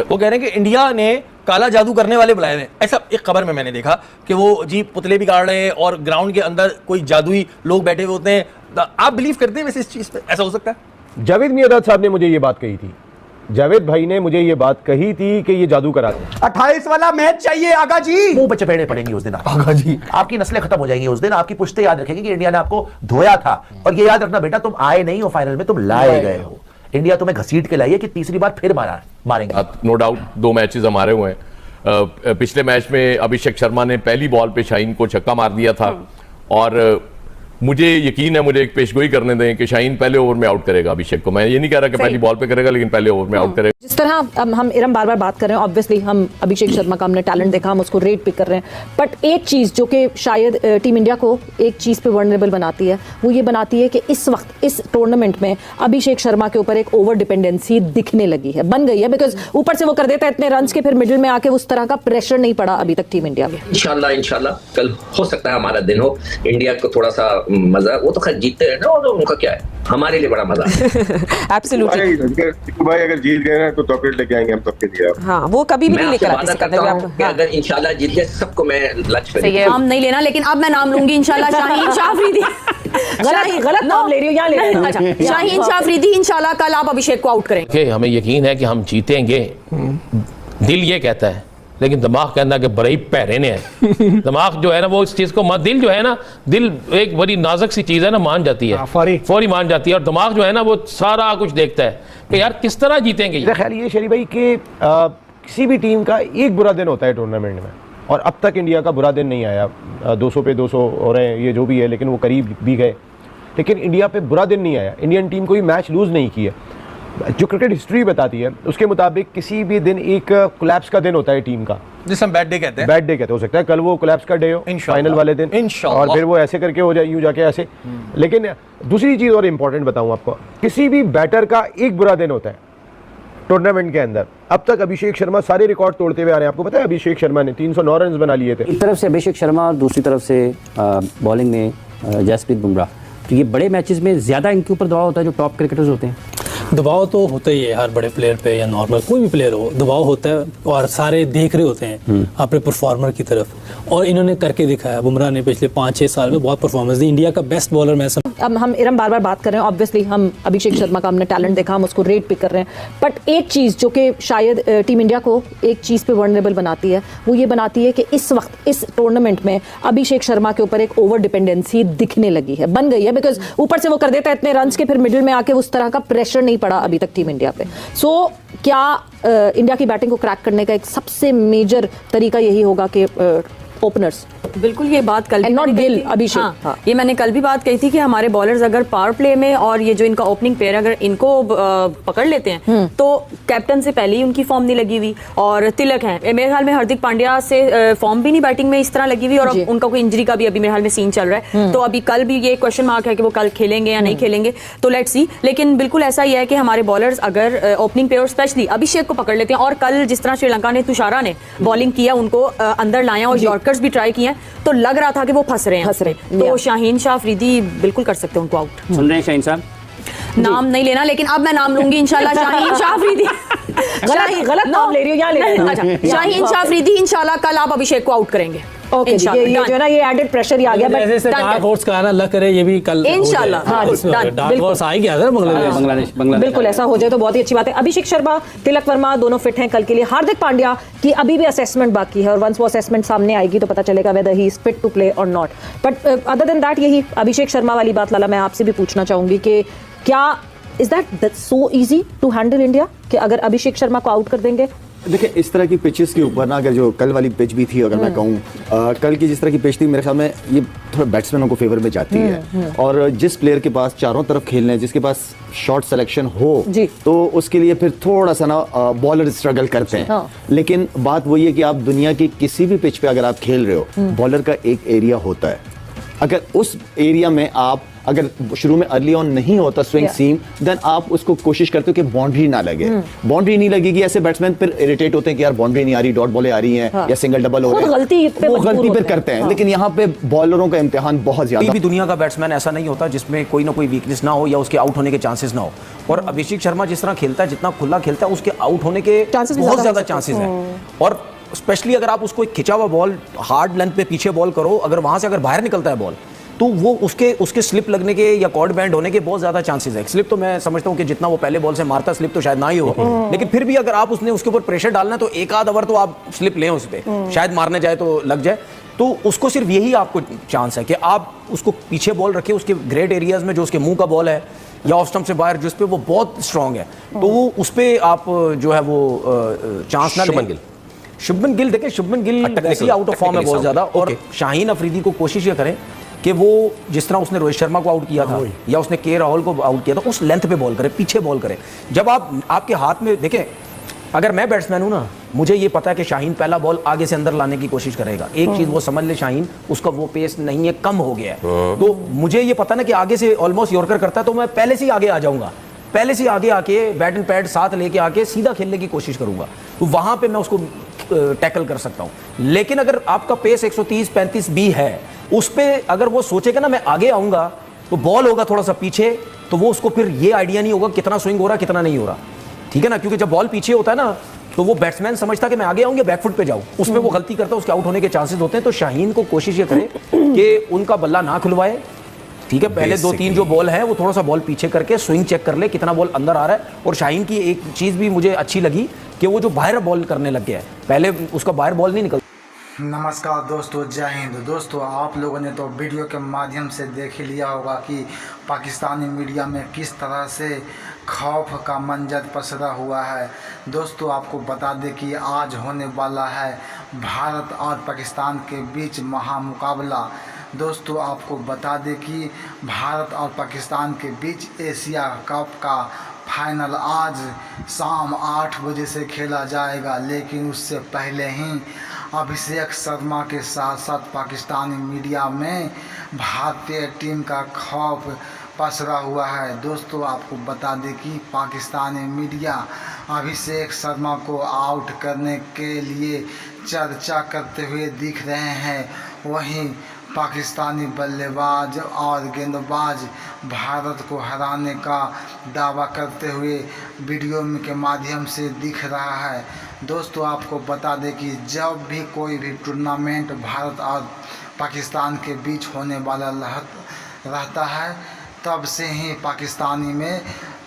वो कह रहे हैं कि इंडिया ने काला जादू करने वाले बुलाए हैं। ऐसा एक खबर में मैंने देखा कि वो जी पुतले भी गाड़ रहे हैं और ग्राउंड के अंदर कोई जादुई लोग बैठे हुए होते हैं। आप बिलीव करते हैं वैसे इस चीज पे, ऐसा हो सकता है? जावेद मियादाद साहब ने मुझे ये बात कही थी, जावेद भाई ने मुझे ये बात कही थी कि ये जादू करा दे। 28 वाला मैच चाहिए आगा जी। मुंह पे चपेड़े पड़ेंगी उस दिन आगा जी, आपकी नस्लें खत्म हो जाएंगी उस दिन। आपकी पुश्ते याद रखेंगी कि इंडिया ने आपको धोया था। और ये याद रखना बेटा, तुम आए नहीं हो फाइनल में, तुम लाए गए हो। इंडिया तुम्हें घसीट के लाई है कि तीसरी बार फिर मारेंगे। नो डाउट 2 मैचेस हमारे हुए हैं। पिछले मैच में अभिषेक शर्मा ने पहली बॉल पे शाहीन को छक्का मार दिया था और मुझे यकीन है, मुझे एक पेशगोई करने दें कि शाहीन पहले ओवर में आउट करेगा अभिषेक को। मैं ये नहीं कह रहा कि पहली बॉल पे करेगा, लेकिन पहले ओवर में आउट करेगा। जिस तरह हम इरम बार बार बात कर रहे हैं, ऑब्वियसली हम अभिषेक शर्मा का हमने टैलेंट देखा, हम उसको रेट पिक कर रहे हैं, बट एक चीज जो कि शायद टीम इंडिया को एक चीज पे वर्नरेबल बनाती है, वो ये बनाती है कि इस वक्त इस टूर्नामेंट में अभिषेक शर्मा के ऊपर एक ओवर डिपेंडेंसी दिखने लगी है, बन गई है। बिकॉज ऊपर से वो कर देता है इतने रन के, फिर मिडिल में आके उस तरह का प्रेशर नहीं पड़ा अभी तक टीम इंडिया में। इंशाल्लाह कल हो सकता है हमारा दिन हो, इंडिया को थोड़ा सा मजा, वो तो खैर जीतते हैं ना, और उनका क्या है, हमारे लिए बड़ा मजा है। एब्सोल्युटली भाई, अगर जीत गए ना तो चॉकलेट लेके आएंगे हम सबके लिए। हाँ, वो कभी भी नहीं लेकर आते। अगर इंशाल्लाह जीत गए सबको मैं लंच पे नाम नहीं लेना, लेकिन अब मैं नाम लूंगी इंशाल्लाह। शाहीन शाह अफरीदी गलत नाम ले रही हो, यहाँ ले रही हो। अच्छा, शाहीन शाह अफरीदी इंशाल्लाह कल आप अभिषेक को आउट करेंगे। हमें यकीन है कि हम जीतेंगे, दिल ये कहता है, लेकिन दिमाग कहता है कि बड़े ही पैरे ने है। दिमाग जो है ना वो इस चीज को, दिल जो है ना, दिल एक बड़ी नाजुक सी चीज है ना, मान जाती है, फौरी मान जाती है। और दिमाग जो है ना वो सारा कुछ देखता है कि यार किस तरह जीतेंगे। मेरा ख्याल ये शरीफ भाई कि किसी भी टीम का एक बुरा दिन होता है टूर्नामेंट में, और अब तक इंडिया का बुरा दिन नहीं आया। 200 पे 200 हो रहे हैं, ये जो भी है, लेकिन वो करीब भी गए, लेकिन इंडिया पे बुरा दिन नहीं आया। इंडियन टीम कोई मैच लूज नहीं किया। जो क्रिकेट हिस्ट्री बताती है उसके मुताबिक किसी भी दिन एक कोलैप्स का दिन होता है टीम का, जिसे हम बैड डे कहते हैं। बैड डे कहते हो सकता है कल वो कोलैप्स का डे हो फाइनल वाले दिन, और फिर वो ऐसे करके हो जाए, यूं जाके ऐसे। लेकिन दूसरी चीज और इंपॉर्टेंट बताऊं आपको, किसी भी बैटर का एक बुरा दिन होता है टूर्नामेंट के अंदर। अब तक अभिषेक शर्मा सारे रिकॉर्ड तोड़ते हुए आ रहे हैं। आपको पता है अभिषेक शर्मा ने 309 रन बना लिए थे। एक तरफ से अभिषेक शर्मा और दूसरी तरफ से बॉलिंग में जसप्रीत बुमराह। तो ये बड़े मैचेस में ज्यादा इनके ऊपर दबाव होता है जो टॉप क्रिकेटर्स होते हैं। दबाव तो होता ही है, हर बड़े प्लेयर पे या नॉर्मल कोई भी प्लेयर हो दबाव होता है, और सारे देख रहे होते हैं अपने परफॉर्मर की तरफ, और इन्होंने करके दिखाया। बुमराह ने पिछले 5-6 साल में बहुत परफॉर्मेंस दी, इंडिया का बेस्ट बॉलर मैं अब हम इरम बार बार बात कर रहे हैं, ऑब्वियसली हम अभिषेक शर्मा का हमने टैलेंट देखा, हम उसको रेट पिक कर रहे हैं, बट एक चीज जो कि शायद टीम इंडिया को एक चीज पे वर्नरेबल बनाती है, वो ये बनाती है कि इस वक्त इस टूर्नामेंट में अभिषेक शर्मा के ऊपर एक ओवर डिपेंडेंसी दिखने लगी है, बन गई है। बिकॉज ऊपर से वो कर देता है इतने रन के, फिर मिडिल में आके उस तरह का प्रेशर नहीं पड़ा अभी तक टीम इंडिया पे। सो क्या इंडिया की बैटिंग को क्रैक करने का एक सबसे मेजर तरीका यही होगा कि ओपनर्स? बिल्कुल, ये बात कल नॉट गिल, अभिषेक। हाँ, ये मैंने कल भी बात कही थी कि हमारे बॉलर्स अगर पावर प्ले में और ये जो इनका ओपनिंग पेयर अगर इनको पकड़ लेते हैं तो कैप्टन से पहले ही उनकी फॉर्म नहीं लगी हुई, और तिलक है मेरे ख्याल में, हार्दिक पांड्या से फॉर्म भी नहीं बैटिंग में इस तरह लगी हुई, और अब उनका कोई इंजरी का भी अभी मेरे ख्याल में सीन चल रहा है। तो अभी कल भी ये क्वेश्चन मार्क है कि वो कल खेलेंगे या नहीं खेलेंगे, तो लेट्स सी। लेकिन बिल्कुल ऐसा ही है कि हमारे बॉलर्स अगर ओपनिंग पेयर स्पेशली अभिषेक को पकड़ लेते हैं, और कल जिस तरह श्रीलंका ने तुषारा ने बॉलिंग किया, उनको अंदर लाया और यॉर्कर्स भी ट्राई किए, तो लग रहा था कि वो फंस रहे हैं। तो शाहीन शाह अफरीदी बिल्कुल कर सकते हैं उनको आउट। सुन रहे हैं शाहीन साहब? नाम नहीं लेना, लेकिन अब मैं नाम लूंगी इंशाल्लाह। शाहीन शाह अफरीदी गलत नाम ले रही हो, यहाँ ले रही हो। अच्छा, शाहीन शाह अफरीदी इंशाल्लाह कल आप अभिषेक को आउट करेंगे। ओके, ये जो है ना, ये एडेड प्रेशर ही आ गया, बट डार्क हॉर्स का ना लग करे ये भी कल इंशाल्लाह। डार्क हॉर्स आ गया सर बांग्लादेश। बिल्कुल ऐसा हो जाए तो बहुत ही अच्छी बात है। अभिषेक शर्मा, तिलक वर्मा दोनों फिट हैं कल के लिए। हार्दिक पांड्या की अभी भी असेसमेंट बाकी है, और वंस वो असेसमेंट सामने आएगी तो पता चलेगा whether he is fit to play और not. But other than that, यही अभिषेक शर्मा वाली बात लाला मैं आपसे भी पूछना चाहूंगी कि क्या is that so easy to handle India कि अगर अभिषेक शर्मा को आउट कर देंगे? देखिए, इस तरह की पिचेस के ऊपर ना, अगर जो कल वाली पिच भी थी, अगर मैं कहूँ कल की जिस तरह की पिच थी, मेरे ख्याल में ये थोड़ा बैट्समैनों को फेवर में जाती है। और जिस प्लेयर के पास चारों तरफ खेलने हैं, जिसके पास शॉट सिलेक्शन हो, तो उसके लिए फिर थोड़ा सा ना बॉलर स्ट्रगल करते हैं। लेकिन बात वही है कि आप दुनिया की किसी भी पिच पे अगर आप खेल रहे हो, बॉलर का एक एरिया होता है अगर उस एरिया में आप अगर शुरू में अर्ली ऑन नहीं होता स्विंग सीम, देन आप उसको कोशिश करते हो कि बाउंड्री ना लगे। बाउंड्री नहीं लगेगी, ऐसे बैट्समैन फिर इरिटेट होते हैं कि यार बाउंड्री नहीं आ रही, डॉट बॉलें आ रही हैं या सिंगल डबल हो रहे हैं, वो गलती फिर करते हैं। लेकिन यहाँ पे बॉलरों का इम्तिहान बहुत ज्यादा। कोई भी दुनिया का बैट्समैन ऐसा नहीं होता जिसमें कोई ना कोई वीकनेस ना हो या उसके आउट होने के चांसेस ना हो। और अभिषेक शर्मा जिस तरह खेलता है, जितना खुला खेलता है, उसके आउट होने के बहुत ज्यादा चांसेस हैं। और स्पेशली अगर आप उसको एक खिंचा हुआ बॉल हार्ड लेंथ पे पीछे बॉल करो, अगर वहां से अगर बाहर निकलता है बॉल, तो वो उसके स्लिप लगने के या कॉर्ड बैंड होने के बहुत ज्यादा चांसेस है। स्लिप तो मैं समझता हूँ कि जितना वो पहले बॉल से मारता स्लिप तो शायद ना ही हो, लेकिन फिर भी अगर आप उसने उसके ऊपर प्रेशर डालना है तो एक आध ओवर तो आप स्लिप लें उस पर, शायद मारने जाए तो लग जाए। तो उसको सिर्फ यही आपको चांस है कि आप उसको पीछे बॉल रखें उसके ग्रेट एरियाज में, जो उसके मुंह का बॉल है या ऑफ स्टंप से बाहर जिस पे वो बहुत स्ट्रांग है, तो वो उस पर आप जो है वो चांस ना लें। शुभमन गिल देखें, शुभमन गिल वैसे ही आउट ऑफ फॉर्म है बहुत ज्यादा। और शाहीन अफरीदी को कोशिश ये करें कि वो जिस तरह उसने रोहित शर्मा को आउट किया था या उसने के राहुल को आउट किया था, उस लेंथ पे बॉल करे, पीछे बॉल करे। जब आपके हाथ में देखें, अगर मैं बैट्समैन हूं ना, मुझे ये पता है कि शाहीन पहला बॉल आगे से अंदर लाने की कोशिश करेगा। एक चीज वो समझ ले, शाहीन उसका वो पेस नहीं है, कम हो गया है। तो मुझे ये पता ना कि आगे से ऑलमोस्ट यॉर्कर करता है, तो मैं पहले से ही आगे आ जाऊंगा, पहले से आगे आके बैट एंड पैड साथ लेके आके सीधा खेलने की कोशिश करूंगा। तो वहां पे मैं उसको टैकल कर सकता हूं। लेकिन अगर आपका पेस 130-135 भी है, उस पे अगर वो सोचेगा ना मैं आगे आऊंगा, तो बॉल होगा थोड़ा सा पीछे, तो वो उसको फिर ये आइडिया नहीं होगा कितना स्विंग हो रहा कितना नहीं हो रहा, ठीक है ना। क्योंकि जब बॉल पीछे होता है ना, तो वो बैट्समैन समझता कि मैं आगे आऊंगा बैकफुट पे जाऊं, उसमें वो गलती करता है, उसके आउट होने के चांसेस होते हैं। तो शाहीन को कोशिश ये करे कि उनका बल्ला ना खुलवाए, ठीक है। पहले 2-3 जो बॉल है वो थोड़ा सा बॉल पीछे करके स्विंग चेक कर ले कितना बॉल अंदर आ रहा है। और शाहीन की एक चीज भी मुझे अच्छी लगी कि वो जो बाहर बॉल करने लग गया है, पहले उसका बाहर बॉल नहीं निकल। नमस्कार दोस्तों, जय हिंद। दोस्तों, आप लोगों ने तो वीडियो के माध्यम से देख ही लिया होगा कि पाकिस्तानी मीडिया में किस तरह से खौफ का मंजर पसरा हुआ है। दोस्तों, आपको बता दें कि आज होने वाला है भारत और पाकिस्तान के बीच महामुकाबला। दोस्तों, आपको बता दें कि भारत और पाकिस्तान के बीच एशिया कप का फाइनल आज शाम 8 बजे से खेला जाएगा। लेकिन उससे पहले ही अभिषेक शर्मा के साथ साथ पाकिस्तानी मीडिया में भारतीय टीम का खौफ पसरा हुआ है। दोस्तों, आपको बता दें कि पाकिस्तानी मीडिया अभिषेक शर्मा को आउट करने के लिए चर्चा करते हुए दिख रहे हैं। वहीं पाकिस्तानी बल्लेबाज और गेंदबाज भारत को हराने का दावा करते हुए वीडियो के माध्यम से दिख रहा है। दोस्तों, आपको बता दें कि जब भी कोई भी टूर्नामेंट भारत और पाकिस्तान के बीच होने वाला रहता है, तब से ही पाकिस्तानी में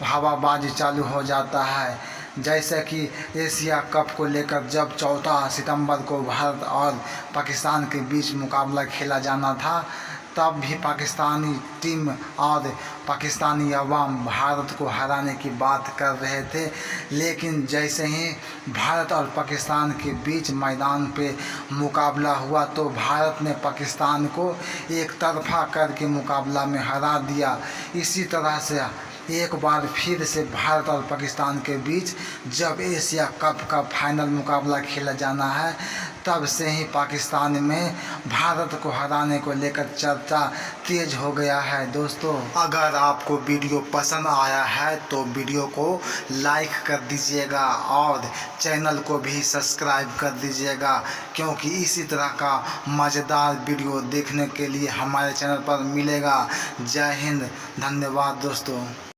हवाबाजी चालू हो जाता है। जैसे कि एशिया कप को लेकर जब 14 सितंबर को भारत और पाकिस्तान के बीच मुकाबला खेला जाना था, तब भी पाकिस्तानी टीम और पाकिस्तानी अवाम भारत को हराने की बात कर रहे थे। लेकिन जैसे ही भारत और पाकिस्तान के बीच मैदान पे मुकाबला हुआ, तो भारत ने पाकिस्तान को एक तरफा करके मुकाबला में हरा दिया। इसी तरह से एक बार फिर से भारत और पाकिस्तान के बीच जब एशिया कप का फाइनल मुकाबला खेला जाना है, तब से ही पाकिस्तान में भारत को हराने को लेकर चर्चा तेज हो गया है। दोस्तों, अगर आपको वीडियो पसंद आया है तो वीडियो को लाइक कर दीजिएगा और चैनल को भी सब्सक्राइब कर दीजिएगा, क्योंकि इसी तरह का मज़ेदार वीडियो देखने के लिए हमारे चैनल पर मिलेगा। जय हिंद, धन्यवाद दोस्तों।